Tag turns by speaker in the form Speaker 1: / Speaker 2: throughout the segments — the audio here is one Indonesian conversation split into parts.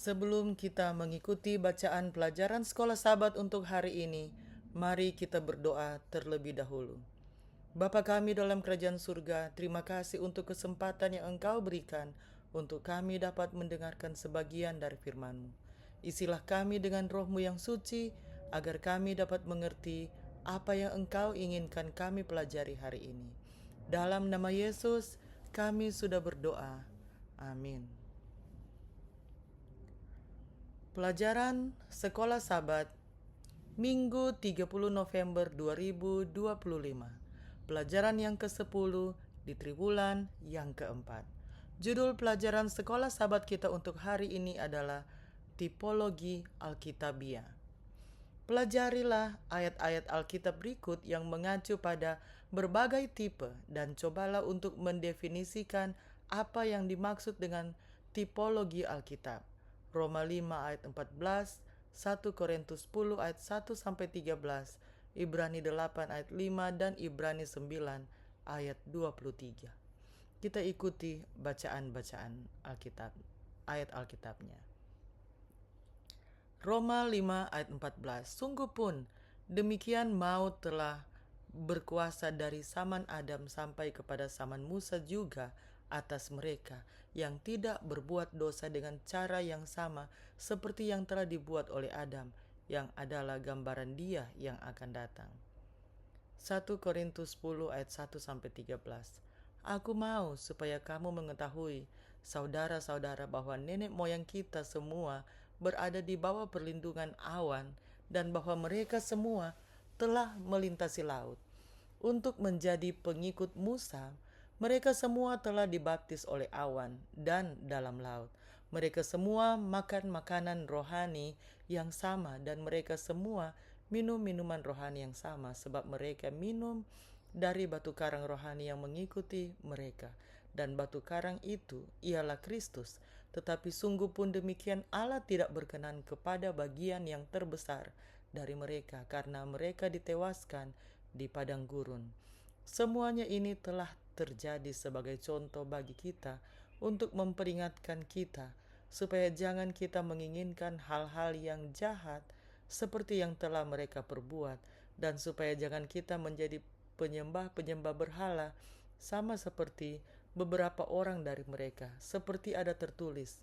Speaker 1: Sebelum kita mengikuti bacaan pelajaran sekolah Sabat untuk hari ini, mari kita berdoa terlebih dahulu. Bapa kami dalam kerajaan surga, terima kasih untuk kesempatan yang Engkau berikan untuk kami dapat mendengarkan sebagian dari firman-Mu. Isilah kami dengan roh-Mu yang suci, agar kami dapat mengerti apa yang Engkau inginkan kami pelajari hari ini. Dalam nama Yesus, kami sudah berdoa. Amin. Pelajaran Sekolah Sabat Minggu 30 November 2025. Pelajaran yang ke-10 di triwulan yang keempat. Judul pelajaran Sekolah Sabat kita untuk hari ini adalah Tipologi Alkitabiah. Pelajarilah ayat-ayat Alkitab berikut yang mengacu pada berbagai tipe dan cobalah untuk mendefinisikan apa yang dimaksud dengan tipologi Alkitab. Roma 5 ayat 14, 1 Korintus 10 ayat 1 sampai 13, Ibrani 8 ayat 5 dan Ibrani 9 ayat 23. Kita ikuti bacaan-bacaan Alkitab, ayat Alkitabnya. Roma 5 ayat 14. Sungguh pun demikian maut telah berkuasa dari zaman Adam sampai kepada zaman Musa juga atas mereka yang tidak berbuat dosa dengan cara yang sama seperti yang telah dibuat oleh Adam, yang adalah gambaran Dia yang akan datang. 1 Korintus 10 ayat 1 sampai 13. Aku mau supaya kamu mengetahui, saudara-saudara, bahwa nenek moyang kita semua berada di bawah perlindungan awan dan bahwa mereka semua telah melintasi laut. Untuk menjadi pengikut Musa, mereka semua telah dibaptis oleh awan dan dalam laut. Mereka semua makan makanan rohani yang sama dan mereka semua minum minuman rohani yang sama, sebab mereka minum dari batu karang rohani yang mengikuti mereka. Dan batu karang itu ialah Kristus. Tetapi sungguh pun demikian Allah tidak berkenan kepada bagian yang terbesar dari mereka, karena mereka ditewaskan di padang gurun. Semuanya ini telah terjadi sebagai contoh bagi kita untuk memperingatkan kita supaya jangan kita menginginkan hal-hal yang jahat seperti yang telah mereka perbuat, dan supaya jangan kita menjadi penyembah-penyembah berhala sama seperti beberapa orang dari mereka, seperti ada tertulis,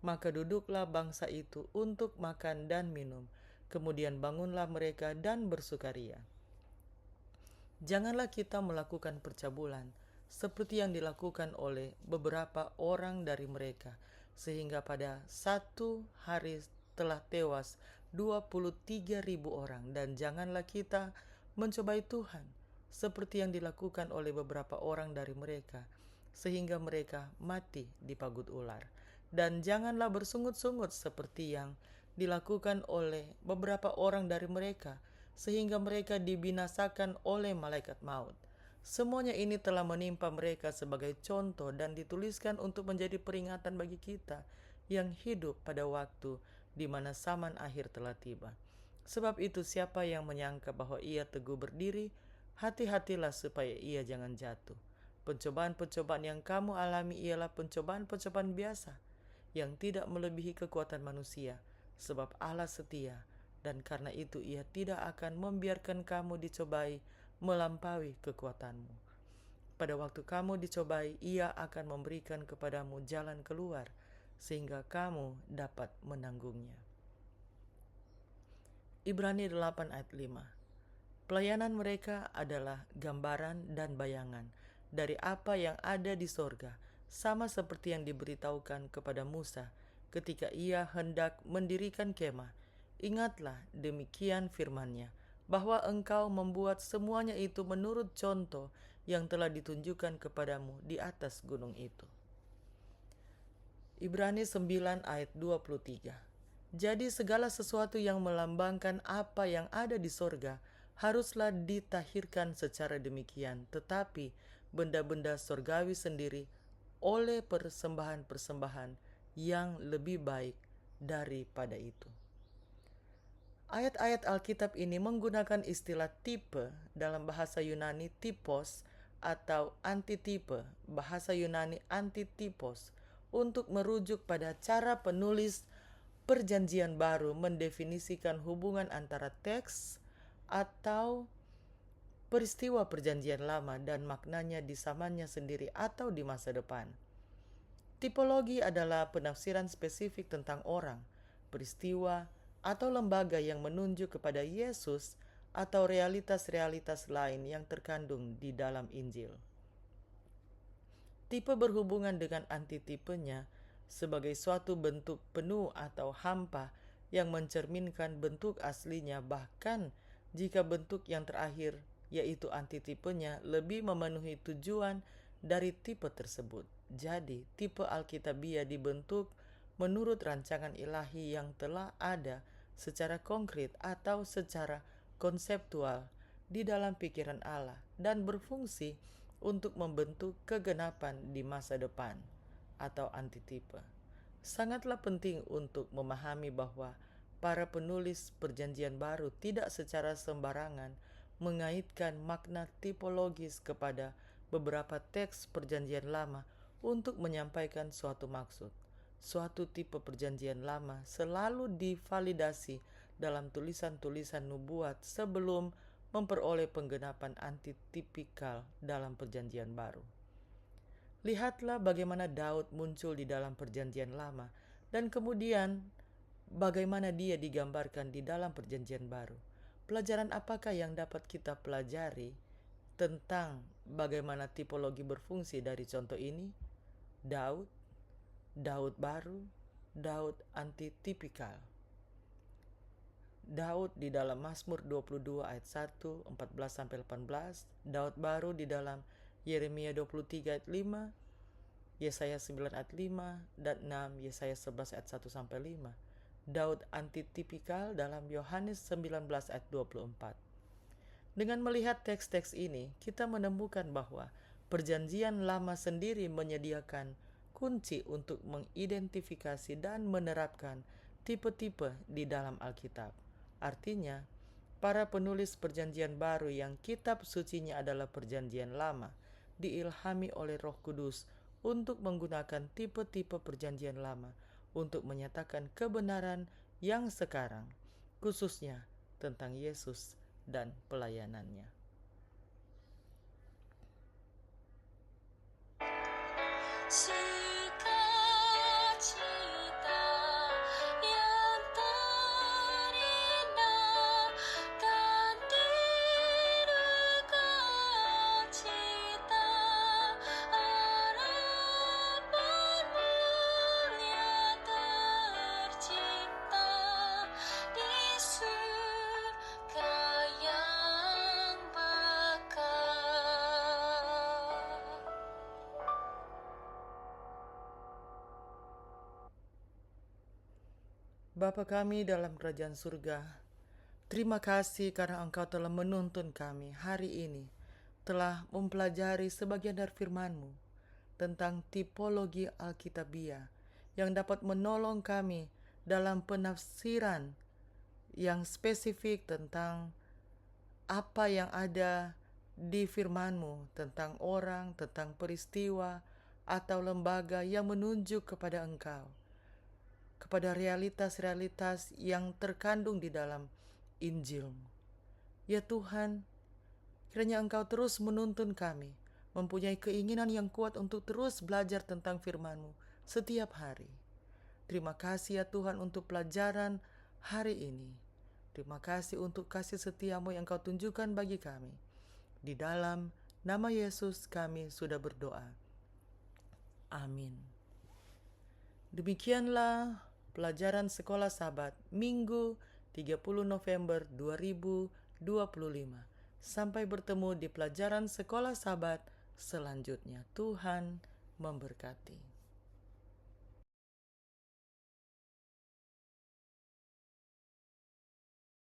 Speaker 1: maka duduklah bangsa itu untuk makan dan minum, kemudian bangunlah mereka dan bersukaria. Janganlah kita melakukan percabulan seperti yang dilakukan oleh beberapa orang dari mereka, sehingga pada satu hari telah tewas 23.000 orang. Dan janganlah kita mencobai Tuhan seperti yang dilakukan oleh beberapa orang dari mereka, sehingga mereka mati di pagut ular. Dan janganlah bersungut-sungut seperti yang dilakukan oleh beberapa orang dari mereka, sehingga mereka dibinasakan oleh malaikat maut. Semuanya ini telah menimpa mereka sebagai contoh dan dituliskan untuk menjadi peringatan bagi kita yang hidup pada waktu di mana zaman akhir telah tiba. Sebab itu siapa yang menyangka bahwa ia teguh berdiri, hati-hatilah supaya ia jangan jatuh. Pencobaan-pencobaan yang kamu alami ialah pencobaan-pencobaan biasa yang tidak melebihi kekuatan manusia, sebab Allah setia, dan karena itu ia tidak akan membiarkan kamu dicobai melampaui kekuatanmu. Pada waktu kamu dicobai, ia akan memberikan kepadamu jalan keluar, sehingga kamu dapat menanggungnya. Ibrani 8 ayat 5. Pelayanan mereka adalah gambaran dan bayangan dari apa yang ada di sorga, sama seperti yang diberitahukan kepada Musa ketika ia hendak mendirikan kemah. Ingatlah demikian firman-Nya, bahwa engkau membuat semuanya itu menurut contoh yang telah ditunjukkan kepadamu di atas gunung itu. Ibrani 9 ayat 23. Jadi segala sesuatu yang melambangkan apa yang ada di sorga haruslah ditahirkan secara demikian, tetapi benda-benda sorgawi sendiri oleh persembahan-persembahan yang lebih baik daripada itu. Ayat-ayat Alkitab ini menggunakan istilah tipe dalam bahasa Yunani typos atau antitipe, bahasa Yunani antitipos, untuk merujuk pada cara penulis Perjanjian Baru mendefinisikan hubungan antara teks atau peristiwa Perjanjian Lama dan maknanya di zamannya sendiri atau di masa depan. Tipologi adalah penafsiran spesifik tentang orang, peristiwa, atau lembaga yang menunjuk kepada Yesus atau realitas-realitas lain yang terkandung di dalam Injil. Tipe berhubungan dengan antitipenya sebagai suatu bentuk penuh atau hampa yang mencerminkan bentuk aslinya, bahkan jika bentuk yang terakhir yaitu antitipenya lebih memenuhi tujuan dari tipe tersebut. Jadi, tipe Alkitabiah dibentuk menurut rancangan ilahi yang telah ada secara konkret atau secara konseptual di dalam pikiran Allah dan berfungsi untuk membentuk kegenapan di masa depan atau antitipe. Sangatlah penting untuk memahami bahwa para penulis Perjanjian Baru tidak secara sembarangan mengaitkan makna tipologis kepada beberapa teks Perjanjian Lama untuk menyampaikan suatu maksud. Suatu tipe Perjanjian Lama selalu divalidasi dalam tulisan-tulisan nubuat sebelum memperoleh penggenapan antitipikal dalam Perjanjian Baru. Lihatlah bagaimana Daud muncul di dalam Perjanjian Lama dan kemudian bagaimana dia digambarkan di dalam Perjanjian Baru. Pelajaran apakah yang dapat kita pelajari tentang bagaimana tipologi berfungsi dari contoh ini? Daud baru, Daud antitipikal. Daud di dalam Mazmur 22 ayat 1, 14-18, Daud baru di dalam Yeremia 23 ayat 5, Yesaya 9 ayat 5, dan 6, Yesaya 11 ayat 1-5. Daud antitipikal dalam Yohanes 19 ayat 24. Dengan melihat teks-teks ini, kita menemukan bahwa Perjanjian Lama sendiri menyediakan kunci untuk mengidentifikasi dan menerapkan tipe-tipe di dalam Alkitab. Artinya, para penulis Perjanjian Baru yang kitab sucinya adalah Perjanjian Lama diilhami oleh Roh Kudus untuk menggunakan tipe-tipe Perjanjian Lama untuk menyatakan kebenaran yang sekarang, khususnya tentang Yesus dan pelayanannya. Bapa kami dalam kerajaan surga, terima kasih karena Engkau telah menuntun kami hari ini, telah mempelajari sebagian dari firman-Mu tentang tipologi Alkitabiah yang dapat menolong kami dalam penafsiran yang spesifik tentang apa yang ada di firman-Mu tentang orang, tentang peristiwa, atau lembaga yang menunjuk kepada Engkau, kepada realitas-realitas yang terkandung di dalam Injil-Mu. Ya Tuhan, kiranya Engkau terus menuntun kami, mempunyai keinginan yang kuat untuk terus belajar tentang firman-Mu setiap hari. Terima kasih ya Tuhan untuk pelajaran hari ini. Terima kasih untuk kasih setia-Mu yang Kau tunjukkan bagi kami. Di dalam nama Yesus kami sudah berdoa. Amin. Demikianlah pelajaran Sekolah Sabat Minggu 30 November 2025. Sampai bertemu di pelajaran Sekolah Sabat selanjutnya. Tuhan memberkati.